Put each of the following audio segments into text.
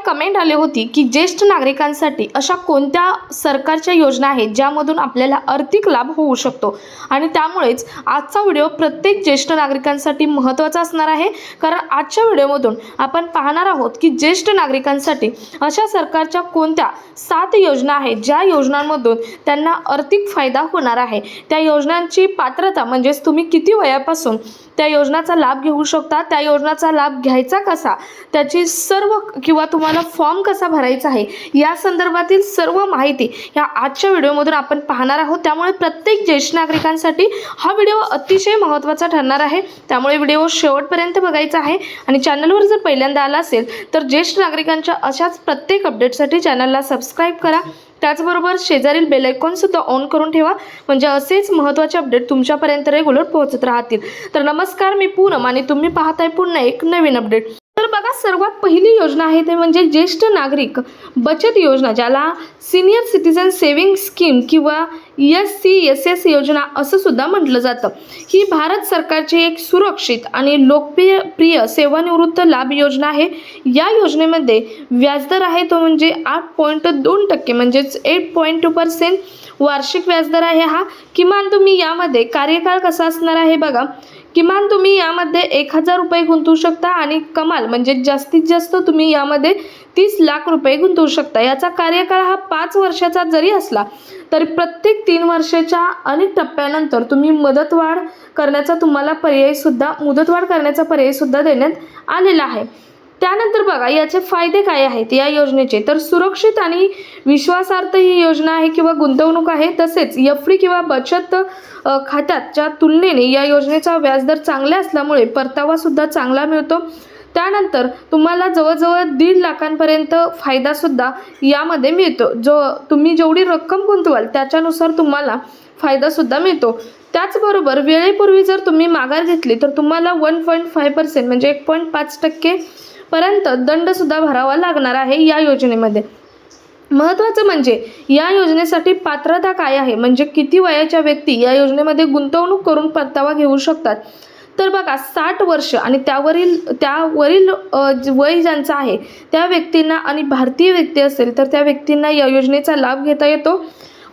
Comment आली होती की ज्येष्ठ नागरिकांसाठी अशा कोणत्या सरकारच्या योजना आहेत ज्यामधून आपल्याला आर्थिक लाभ होऊ शकतो आणि त्यामुळेच आजचा व्हिडिओ प्रत्येक ज्येष्ठ नागरिकांसाठी महत्त्वाचा असणार आहे। कारण आजच्या व्हिडिओमधून आपण पाहणार आहोत की ज्येष्ठ नागरिकांसाठी अशा सरकारच्या कोणत्या 7 योजना आहेत ज्या योजनांमधून त्यांना आर्थिक फायदा होणार आहे। त्या योजनांची पात्रता म्हणजेच तुम्ही किती वयापासून त्या योजनाचा लाभ घेऊ शकता, त्या योजनाचा लाभ घ्यायचा कसा, त्याची सर्व किंवा तुम्हाला फॉर्म कसा भरायचा आहे या संदर्भातील सर्व माहिती या आजच्या व्हिडिओमधून आपण पाहणार आहोत। त्यामुळे प्रत्येक ज्येष्ठ नागरिकांसाठी हा व्हिडिओ अतिशय महत्त्वाचा ठरणार आहे। त्यामुळे व्हिडिओ शेवटपर्यंत बघायचा आहे आणि चॅनलवर जर पहिल्यांदा आला असेल तर ज्येष्ठ नागरिकांच्या अशाच प्रत्येक अपडेटसाठी चॅनलला सबस्क्राइब करा। त्याचबरोबर शेजारील बेल आयकॉन सुद्धा ऑन करून ठेवा म्हणजे असेच महत्त्वाचे अपडेट तुमच्यापर्यंत रेग्युलर पोहोचत राहतील। तर नमस्कार, मी पूनम आणि तुम्ही पाहताय पुन्हा एक नवीन अपडेट। तर बघा, सर्वात पहिली योजना आहे ते म्हणजे ज्येष्ठ नागरिक बचत योजना, ज्याला सीनियर सिटीजन सेव्हिंग स्कीम किंवा SCSS योजना असं सुद्धा म्हटलं जातं। ही भारत सरकारची एक सुरक्षित आणि लोकप्रिय सेवानिवृत्त लाभ योजना आहे। या योजनेमध्ये व्याजदर आहे तो म्हणजे 8.2% म्हणजेच 8.2% वार्षिक व्याजदर आहे हा। किमान तुम्ही यामध्ये कार्यकाळ कसा असणार आहे बघा, किमान तुम्ही यामध्ये 1000 रुपये गुंतवू शकता आणि कमाल म्हणजे जास्तीत जास्त तुम्ही यामध्ये 30 लाख रुपये गुंतवू शकता। याचा कार्यकाळ हा 5 वर्षाचा जरी असला तरी प्रत्येक 3 वर्षाच्या अनेक टप्प्यानंतर तुम्ही मुदतवाढ करण्याचा पर्याय सुद्धा देण्यात आलेला आहे। त्यानंतर बघा याचे फायदे काय आहेत या योजनेचे, तर सुरक्षित आणि विश्वासार्ह ही योजना आहे किंवा गुंतवणूक आहे। तसेच FD किंवा बचत खात्याच्या तुलनेने या योजनेचा व्याजदर चांगला असल्यामुळे परतावा सुद्धा चांगला मिळतो। त्यानंतर तुम्हाला जवळजवळ 1.5 लाखांपर्यंत फायदा सुद्धा यामध्ये मिळतो। तुम्ही जेवढी रक्कम गुंतवाल त्याच्यानुसार तुम्हाला फायदा सुद्धा मिळतो। त्याचबरोबर वेळेपूर्वी जर तुम्ही माघार घेतली तर तुम्हाला 1.5% म्हणजे 1.5% पर्यंत दंड सुद्धा भरावा लागणार आहे या योजनेमध्ये। महत्त्वाचं म्हणजे या योजनेसाठी पात्रता काय आहे, म्हणजे किती वयाच्या व्यक्ती या योजनेमध्ये गुंतवणूक करून परतावा घेऊ शकतात। तर बघा 60 वर्ष आणि त्यावरील वय ज्यांचं आहे त्या व्यक्तींना आणि भारतीय व्यक्ती असेल तर त्या व्यक्तींना या योजनेचा लाभ घेता येतो।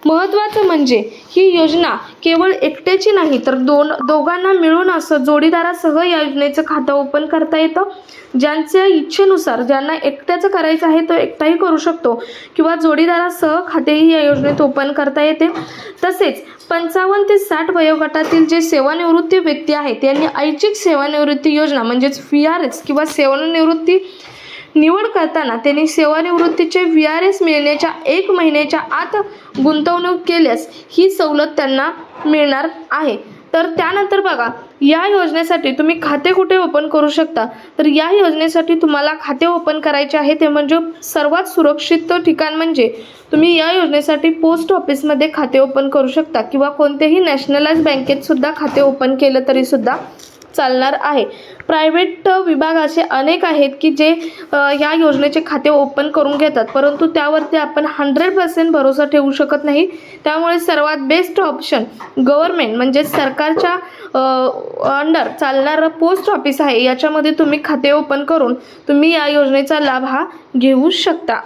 महत्त्वाचं म्हणजे ही योजना केवळ एकट्याची नाही तर दोघांना मिळून असं जोडीदारासह या योजनेचं खातं ओपन करता येतं। ज्यांच्या इच्छेनुसार, ज्यांना एकट्याचं करायचं आहे तो एकटाही करू शकतो किंवा जोडीदारासह खातेही या योजनेत ओपन करता येते। तसेच 55 ते 60 वयोगटातील जे सेवानिवृत्ती व्यक्ती आहेत त्यांनी ऐच्छिक सेवानिवृत्ती योजना म्हणजेच VRS किंवा सेवानिवृत्ती निवड करताना त्यांनी सेवानिवृत्तीचे VRS मिळण्याच्या 1 महिन्याच्या आत गुंतवणूक केल्यास ही सवलत त्यांना मिळणार आहे। तर त्यानंतर बघा या योजनेसाठी तुम्ही खाते कुठे ओपन करू शकता, तर या योजनेसाठी तुम्हाला खाते ओपन करायचे आहे ते म्हणजे सर्वात सुरक्षित ठिकाण म्हणजे तुम्ही या योजनेसाठी पोस्ट ऑफिसमध्ये खाते ओपन करू शकता किंवा कोणत्याही नॅशनलाइज बँकेत सुद्धा खाते ओपन केलं तरी सुद्धा चालणार आहे। प्रायव्हेट विभाग असे अनेक आहेत की जे या योजनेचे खाते ओपन करून घेतात, परंतु त्यावरती आपण 100% भरोसा ठेवू शकत नाही। त्यामुळे सर्वात बेस्ट ऑप्शन गव्हर्नमेंट म्हणजे सरकारच्या अंडर चालणारं पोस्ट ऑफिस आहे। याच्यामध्ये तुम्ही खाते ओपन करून तुम्ही या योजनेचा लाभ हा घेऊ शकता।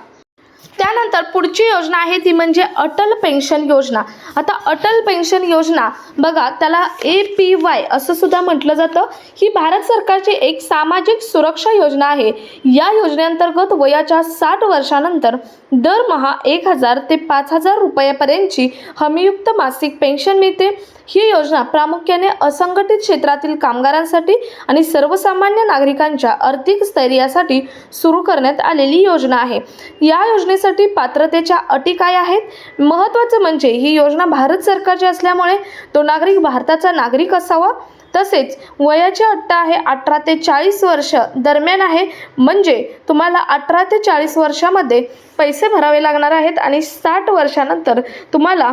त्यानंतर पुढची योजना आहे ती म्हणजे अटल पेन्शन योजना। आता अटल पेन्शन योजना बघा त्याला APY असं सुद्धा म्हटलं जातं। ही भारत सरकारची एक सामाजिक सुरक्षा योजना आहे। या योजनेअंतर्गत वयाच्या 60 वर्षानंतर दरमहा 1000 ते 5000 रुपयापर्यंतची हमीयुक्त मासिक पेन्शन मिळते। ही योजना प्रामुख्याने असंघटित क्षेत्रातील कामगारांसाठी आणि सर्वसामान्य नागरिकांच्या आर्थिक स्थैर्यासाठी सुरू करण्यात आलेली योजना आहे। या योजनेसाठी पात्रतेच्या अटी काय आहेत, महत्त्वाचं म्हणजे ही योजना भारत सरकारची असल्यामुळे तो नागरिक भारताचा नागरिक असावा। तसेच वयाची अट आहे 18 ते 40 वर्ष दरम्यान आहे, म्हणजे तुम्हाला 18 ते 40 वर्षामध्ये पैसे भरावे लागणार आहेत आणि 60 वर्षानंतर तुम्हाला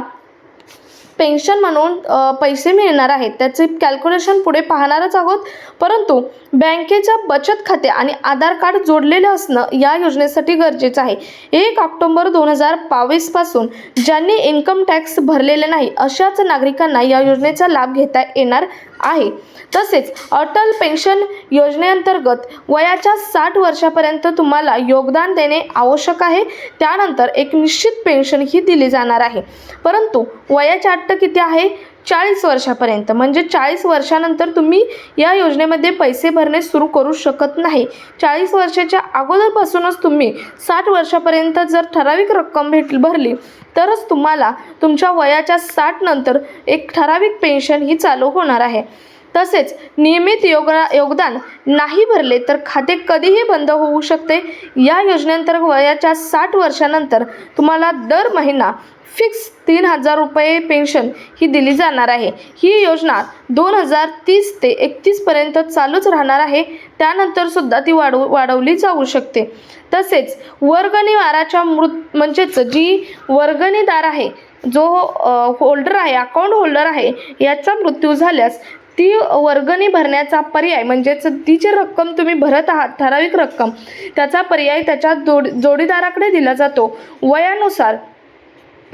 पेन्शन म्हणून पैसे मिळणार आहेत। त्याचे कॅल्क्युलेशन पुढे पाहणारच आहोत, परंतु बँकेचं बचत खाते आणि आधार कार्ड जोडलेलं असणं या योजनेसाठी गरजेचं आहे। 1 ऑक्टोबर 2022 पासून ज्यांनी इन्कम टॅक्स भरलेले नाही अशाच नागरिकांना या योजनेचा लाभ घेता येणार आहे. तसेच अटल पेन्शन योजनेअंतर्गत वयाच्या 60 वर्षापर्यंत तुम्हाला योगदान देणे आवश्यक आहे. त्यानंतर एक निश्चित पेन्शन ही दिली जाणार आहे. परंतु वयाची अट किती आहे? 40 वर्षापर्यंत. म्हणजे 40 वर्षानंतर तुम्ही या योजनेमध्ये पैसे भरणे सुरू करू शकत नाही. 40 वर्षाच्या अगोदरपासूनच तुम्ही 60 वर्षापर्यंत जर ठराविक रक्कम भरली तरच तुम्हाला तुमच्या वयाच्या 60 नंतर एक ठराविक पेन्शन ही चालू होणार आहे. तसेच नियमित योगदान नाही भरले तर खाते कधीही बंद होऊ शकते. या योजनेअंतर्गत वयाच्या 60 वर्षानंतर तुम्हाला दर महिना फिक्स 3,000 रुपये पेन्शन ही दिली जाणार आहे. ही योजना 2030 ते 31 पर्यंत चालूच राहणार आहे. त्यानंतर सुद्धा ती वाढवली जाऊ शकते. तसेच वर्गणीदाराच्या म्हणजेच जी वर्गणीदार आहे, जो होल्डर आहे, अकाउंट होल्डर आहे, याचा मृत्यू झाल्यास ती वर्गणी भरण्याचा पर्याय म्हणजेच ती जी रक्कम तुम्ही भरत आहात ठराविक रक्कम, त्याचा पर्याय त्याच्या जोडीदाराकडे दिला जातो. वयानुसार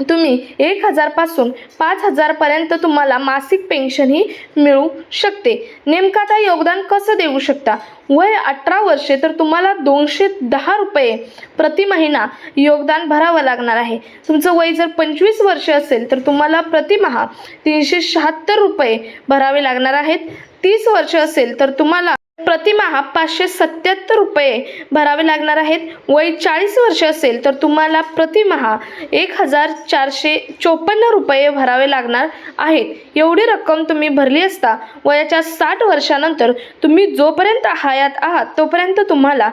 तुम्ही 1,000 पासून 5,000 पर्यंत तुम्हाला मासिक पेन्शन ही मिळू शकते. नेमकं आता योगदान कसं देऊ शकता? वय 18 वर्षे तर तुम्हाला 210 रुपये प्रति महिना योगदान भरावं लागणार आहे. तुमचं वय जर 25 वर्ष असेल तर तुम्हाला प्रतिमाहा 376 रुपये भरावे लागणार आहेत. 30 वर्ष असेल तर तुम्हाला प्रतिमाहा 577 रुपये भरावे लागणार आहेत. वय 40 वर्ष असेल तर तुम्हाला प्रतिमाहा 1,454 रुपये भरावे लागणार आहेत. एवढी रक्कम तुम्ही भरली असता वयाच्या 60 वर्षानंतर तुम्ही जोपर्यंत हयात आहात तोपर्यंत तुम्हाला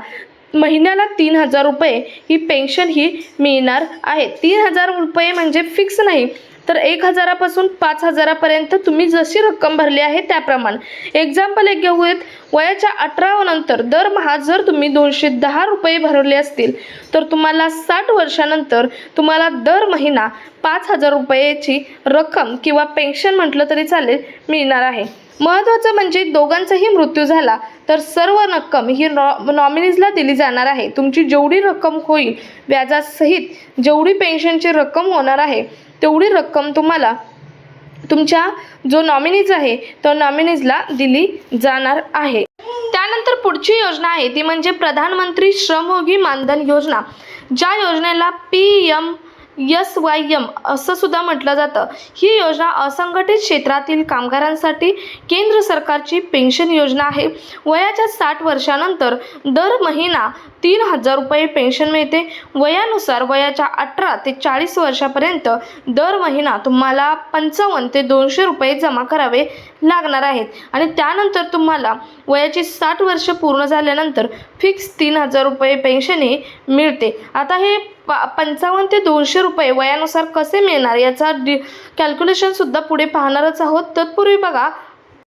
महिन्याला 3,000 रुपये ही पेन्शन ही मिळणार आहे. 3,000 रुपये म्हणजे फिक्स नाही, तर 1,000 पासून 5,000 पर्यंत तुम्ही जशी रक्कम भरली आहे त्याप्रमाणे. एक्झाम्पल एक घेऊयात. वयाच्या 18 नंतर दरमहा जर तुम्ही 210 रुपये भरले असतील तर तुम्हाला 60 वर्षानंतर तुम्हाला दर महिना 5,000 रुपयेची रक्कम किंवा पेन्शन म्हटलं तरी चालेल मिळणार आहे. महत्त्वाचं म्हणजे दोघांचाही मृत्यू झाला तर सर्व रक्कम ही नॉमिनीजला दिली जाणार आहे. तुमची जेवढी रक्कम होईल व्याजासहित जेवढी पेन्शनची रक्कम होणार आहे तेवढी रक्कम तुम्हाला तुमच्या जो नॉमिनीज आहे तो नॉमिनीजला दिली जाणार आहे. त्यानंतर पुढची योजना आहे ती म्हणजे प्रधानमंत्री श्रमयोगी मानधन योजना. ज्या योजनेला PMSYM असं सुद्धा म्हटलं जातं. ही योजना असंघटित क्षेत्रातील कामगारांसाठी केंद्र सरकारची पेन्शन योजना आहे. वयाच्या 60 वर्षानंतर दर महिना 3,000 रुपये पेन्शन मिळते. वयानुसार वयाच्या 18 ते 40 वर्षापर्यंत दर महिना तुम्हाला 55 ते 200 रुपये जमा करावे लागणार आहेत. आणि त्यानंतर तुम्हाला वयाची 60 वर्ष पूर्ण झाल्यानंतर फिक्स 3,000 रुपये पेन्शन ही मिळते. आता हे 55 ते 200 रुपये वयानुसार कसे मिळणार याचा कॅल्क्युलेशन सुद्धा पुढे पाहणारच आहोत. तत्पूर्वी बघा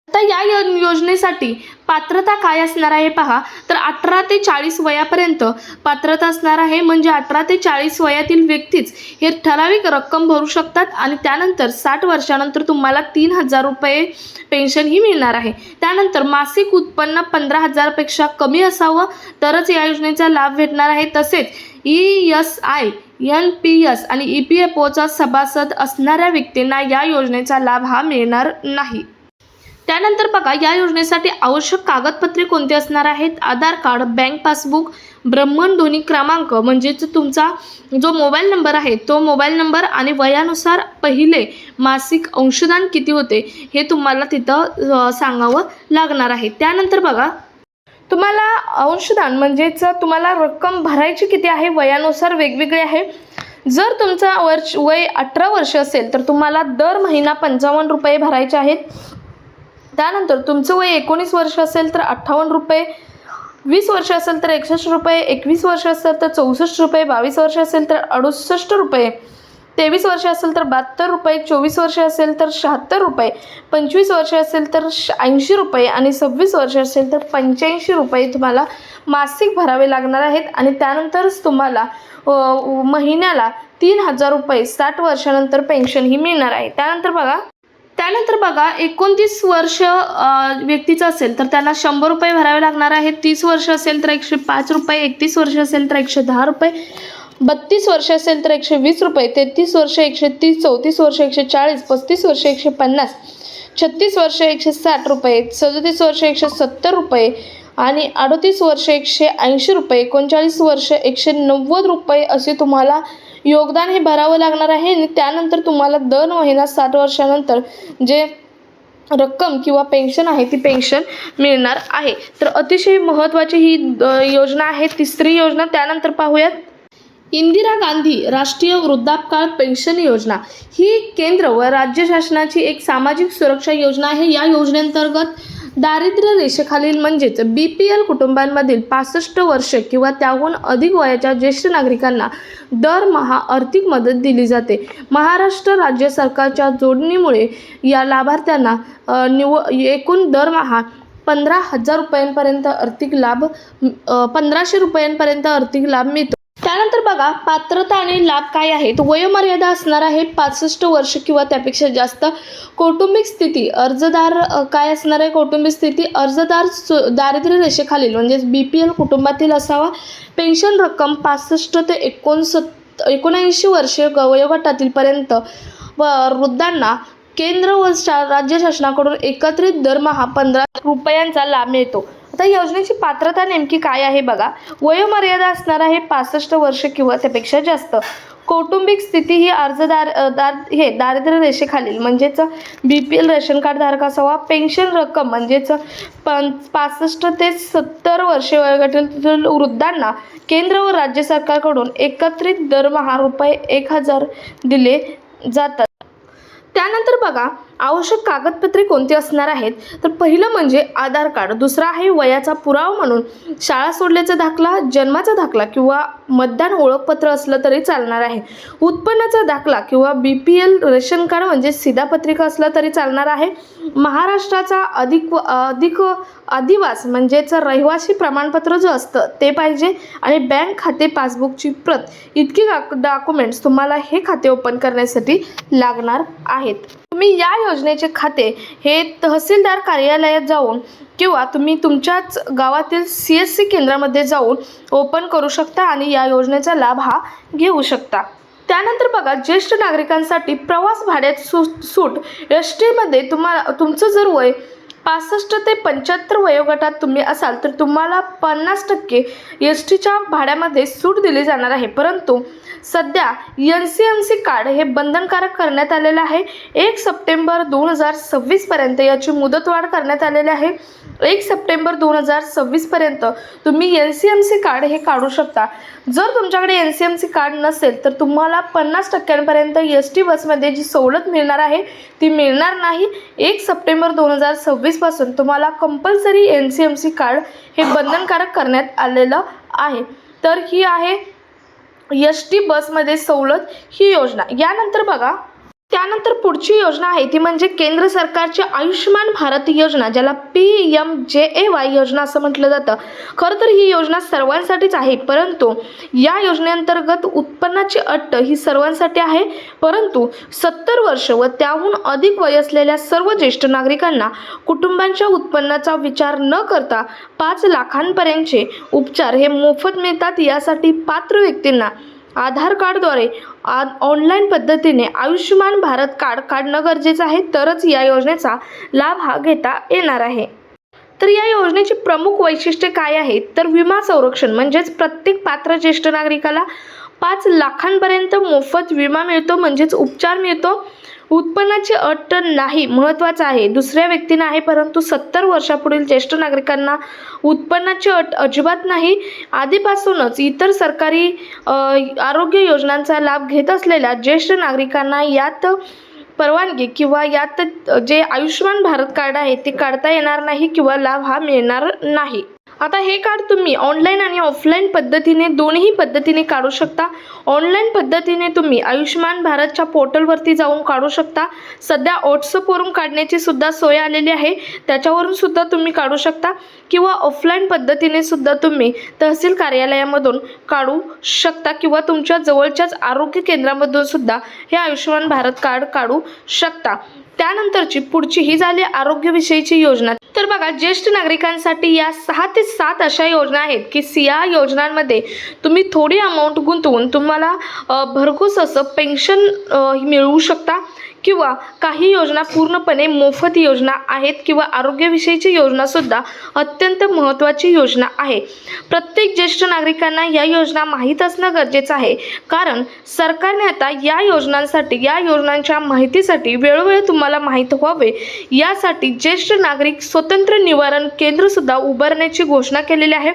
आता या योजनेसाठी पात्रता काय असणार आहे पहा. तर 18 ते 40 वयापर्यंत पात्रता असणार आहे. म्हणजे 18 ते 40 वयातील व्यक्तीच हे ठराविक रक्कम भरू शकतात आणि त्यानंतर 60 वर्षानंतर तुम्हाला 3,000 रुपये पेन्शन ही मिळणार आहे. त्यानंतर मासिक उत्पन्न 15,000 पेक्षा कमी असावं तरच या योजनेचा लाभ भेटणार आहे. तसेच ESI, NPS आणि EPFOचा सभासद असणाऱ्या व्यक्तींना या योजनेचा लाभ हा मिळणार नाही. त्यानंतर बघा या योजनेसाठी आवश्यक कागदपत्रे कोणती असणार आहेत. आधार कार्ड, बँक पासबुक, भ्रमणध्वनी क्रमांक म्हणजेच तुमचा जो मोबाईल नंबर आहे तो मोबाईल नंबर आणि वयानुसार पहिले मासिक अंशदान किती होते हे तुम्हाला तिथं सांगावं लागणार आहे. त्यानंतर बघा तुम्हाला अंशदान म्हणजेच तुम्हाला रक्कम भरायची किती आहे वयानुसार वेगवेगळे आहे. जर तुमचा वय 18 वर्ष असेल तर तुम्हाला दर महिना 55 रुपये भरायचे आहेत. त्यानंतर तुमचं वय 19 वर्ष असेल तर 58 रुपये, 20 वर्ष असेल तर 61 रुपये, 21 वर्ष असेल तर 64 रुपये, 22 वर्ष असेल तर 68 रुपये, 23 वर्ष असेल तर 72 रुपये, 24 वर्ष असेल तर 76 रुपये, 25 वर्ष असेल तर 80 रुपये आणि 26 वर्ष असेल तर 85 रुपये तुम्हाला मासिक भरावे लागणार आहेत. आणि त्यानंतरच तुम्हाला महिन्याला 3,000 रुपये 60 वर्षानंतर पेन्शन ही मिळणार आहे. त्यानंतर बघा 29 वर्ष व्यक्तीचं असेल तर त्याला 100 रुपये भरावे लागणार आहेत. 30 वर्ष असेल तर 105 रुपये, 31 वर्ष असेल तर 110 रुपये, 32 वर्ष असेल तर 120 रुपये, 33 वर्ष 130, 34 वर्ष 140, 35 वर्ष 150, 36 वर्ष 160 रुपये, 37 वर्ष 170 रुपये आणि 38 वर्ष 180 रुपये, 39 वर्ष 190 रुपये असे तुम्हाला योगदान हे भरावं लागणार आहे. आणि त्यानंतर तुम्हाला दर महिना 60 वर्षानंतर जे रक्कम किंवा पेन्शन आहे ती पेन्शन मिळणार आहे. तर अतिशय महत्त्वाची ही योजना आहे, तिसरी योजना. त्यानंतर पाहूयात इंदिरा गांधी राष्ट्रीय वृद्धापकाळ पेन्शन योजना. ही केंद्र व राज्य शासनाची एक सामाजिक सुरक्षा योजना आहे. या योजनेअंतर्गत दारिद्र्य रेषेखालील म्हणजेच BPL कुटुंबांमधील 65 वर्ष किंवा त्याहून अधिक वयाच्या ज्येष्ठ नागरिकांना दरमहा आर्थिक मदत दिली जाते. महाराष्ट्र राज्य सरकारच्या जोडणीमुळे या लाभार्थ्यांना एकूण दरमहा 15,000 रुपयांपर्यंत आर्थिक लाभ 1500 रुपयांपर्यंत आर्थिक लाभ मिळतो. त्यानंतर बघा पात्रता आणि लाभ काय आहेत. वयोमर्यादा असणार आहे 65 वर्ष किंवा त्यापेक्षा जास्त. कौटुंबिक स्थिती अर्जदार काय असणार आहे. कौटुंबिक स्थिती अर्जदार दारिद्र्य रेषेखालील म्हणजेच BPL कुटुंबातील असावा. पेन्शन रक्कम 65 ते 79 वर्षे वयोगटातील पर्यंत व वृद्धांना केंद्र व राज्य शासनाकडून एकत्रित दरमहा 15 रुपयांचा लाभ मिळतो. आता योजनेची पात्रता नेमकी काय आहे बघा. वयोमर्यादा असणार आहे 65 वर्ष किंवा त्यापेक्षा जास्त. कौटुंबिक स्थिती ही अर्जदार हे दारिद्र्य रेषेखालील म्हणजेच BPL रेशन कार्ड धारक असावा. पेन्शन रक्कम म्हणजेच 65 ते 70 वर्षे वयोगटातील वृद्धांना केंद्र व राज्य सरकारकडून एकत्रित दरमहा रुपये 1000 दिले जातात. त्यानंतर बघा आवश्यक कागदपत्रे कोणती असणार आहेत. तर पहिलं म्हणजे आधार कार्ड. दुसरा आहे वयाचा पुरावा म्हणून शाळा सोडल्याचा दाखला, जन्माचा दाखला किंवा मतदान ओळखपत्र असलं तरी चालणार आहे. उत्पन्नाचा दाखला किंवा BPL रेशन कार्ड म्हणजे शिधापत्रिका असलं तरी चालणार आहे. महाराष्ट्राचा अधिक अधिवास म्हणजेच रहिवासी प्रमाणपत्र जो असतं ते पाहिजे आणि बँक खाते पासबुकची प्रत. इतकी डॉक्युमेंट्स तुम्हाला हे खाते ओपन करण्यासाठी लागणार आहेत. तुम्ही या योजनेचे खाते हे तहसीलदार कार्यालयात जाऊन किंवा तुम्ही तुमच्याच गावातील CSC केंद्रामध्ये जाऊन ओपन करू शकता आणि या योजनेचा लाभ हा घेऊ शकता. त्यानंतर बघा ज्येष्ठ नागरिकांसाठी प्रवास भाड्यात सूट. ST मध्ये तुमचं जर वय 65 ते 75 वयोगटात तुम्ही असाल तर तुम्हाला 50% STच्या भाड्यामध्ये सूट दिली जाणार आहे. परंतु सध्या NCMC कार्ड हे बंधनकारक करण्यात आलेलं आहे. 1 सप्टेंबर 2026 पर्यंत याची मुदतवाढ करण्यात आलेली आहे. 1 सप्टेंबर 2026 पर्यंत तुम्ही NCMC कार्ड हे काढू शकता. जर तुमच्याकडे NCMC कार्ड नसेल तर तुम्हाला 50% ST बसमध्ये जी सवलत मिळणार आहे ती मिळणार नाही. 1 सप्टेंबर 2026 पासून तुम्हाला कंपल्सरी NCMC कार्ड हे बंधनकारक करण्यात आलेलं आहे. तर ही आहे ST बसमध्ये सवलत ही योजना. यानंतर बघा त्यानंतर पुढची योजना आहे ती म्हणजे केंद्र सरकारची आयुष्यमान भारत योजना, ज्याला PMJAY योजना असं म्हटलं जातं. खरं तर ही योजना सर्वांसाठीच आहे, परंतु या योजनेअंतर्गत उत्पन्नाची अट ही सर्वांसाठी आहे. परंतु 70 वर्ष व त्याहून अधिक वय असलेल्या सर्व ज्येष्ठ नागरिकांना कुटुंबांच्या उत्पन्नाचा विचार न करता 5 लाखांपर्यंतचे उपचार हे मोफत मिळतात. यासाठी पात्र व्यक्तींना आधार कार्डद्वारे ऑनलाईन पद्धतीने आयुष्यमान भारत कार्ड काढणं गरजेचं आहे, तरच या योजनेचा लाभ हा घेता येणार आहे. तर या योजनेची प्रमुख वैशिष्ट्ये काय आहेत तर विमा संरक्षण म्हणजेच प्रत्येक पात्र ज्येष्ठ नागरिकाला 5 लाखांपर्यंत मोफत विमा मिळतो म्हणजेच उपचार मिळतो. उत्पन्नाची अट नाही, महत्त्वाचं आहे, दुसऱ्या व्यक्तींना आहे, परंतु 70 वर्षापुढील ज्येष्ठ नागरिकांना उत्पन्नाची अट अजिबात नाही. आधीपासूनच इतर सरकारी आरोग्य योजनांचा लाभ घेत असलेल्या ज्येष्ठ नागरिकांना यात परवानगी किंवा यात जे आयुष्यमान भारत कार्ड आहे ते काढता येणार नाही किंवा लाभ हा मिळणार नाही. आता हे कार्ड तुम्ही ऑनलाईन आणि ऑफलाईन पद्धतीने दोन्ही पद्धतीने काढू शकता. ऑनलाईन पद्धतीने तुम्ही आयुष्यमान भारतच्या पोर्टलवरती जाऊन काढू शकता. सध्या व्हॉट्सअपवरून काढण्याची सुद्धा सोय आलेली आहे, त्याच्यावरून सुद्धा तुम्ही काढू शकता किंवा ऑफलाईन पद्धतीने सुद्धा तुम्ही तहसील कार्यालयामधून काढू शकता किंवा तुमच्या जवळच्याच आरोग्य केंद्रामधून सुद्धा हे आयुष्यमान भारत कार्ड काढू शकता. त्यानंतरची पुढची ही झाली आरोग्यविषयीची योजना. तर बघा ज्येष्ठ नागरिकांसाठी या 6 ते 7 अशा योजना आहेत की या योजनांमध्ये तुम्ही थोडी अमाऊंट गुंतवून तुम्हाला भरघोस असं पेन्शन मिळवू शकता किंवा काही योजना पूर्णपणे मोफत योजना आहेत किंवा आरोग्यविषयीची योजनासुद्धा अत्यंत महत्त्वाची योजना आहे. प्रत्येक ज्येष्ठ नागरिकांना या योजना माहीत असणं गरजेचं आहे, कारण सरकारने आता या योजनांच्या माहितीसाठी वेळोवेळी तुम्हाला माहीत व्हावे यासाठी ज्येष्ठ नागरिक स्वतंत्र निवारण केंद्रसुद्धा उभारण्याची घोषणा केलेली आहे.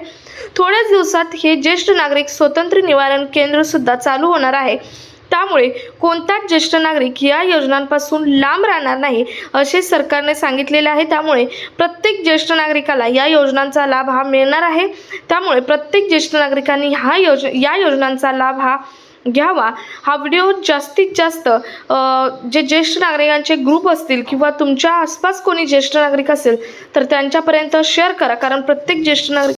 थोड्याच दिवसात हे ज्येष्ठ नागरिक स्वतंत्र निवारण केंद्रसुद्धा चालू होणार आहे. त्यामुळे कोणताच ज्येष्ठ नागरिक या योजनांपासून लांब राहणार नाही असे सरकारने सांगितलेले आहे. त्यामुळे प्रत्येक ज्येष्ठ नागरिकाला या योजनांचा लाभ हा मिळणार आहे. त्यामुळे प्रत्येक ज्येष्ठ नागरिकांनी या योजनांचा लाभ हा घ्यावा. हा व्हिडिओ जास्तीत जास्त जे ज्येष्ठ नागरिकांचे ग्रुप असतील किंवा तुमच्या आसपास कोणी ज्येष्ठ नागरिक असेल तर त्यांच्यापर्यंत शेअर करा, कारण प्रत्येक ज्येष्ठ नागरिक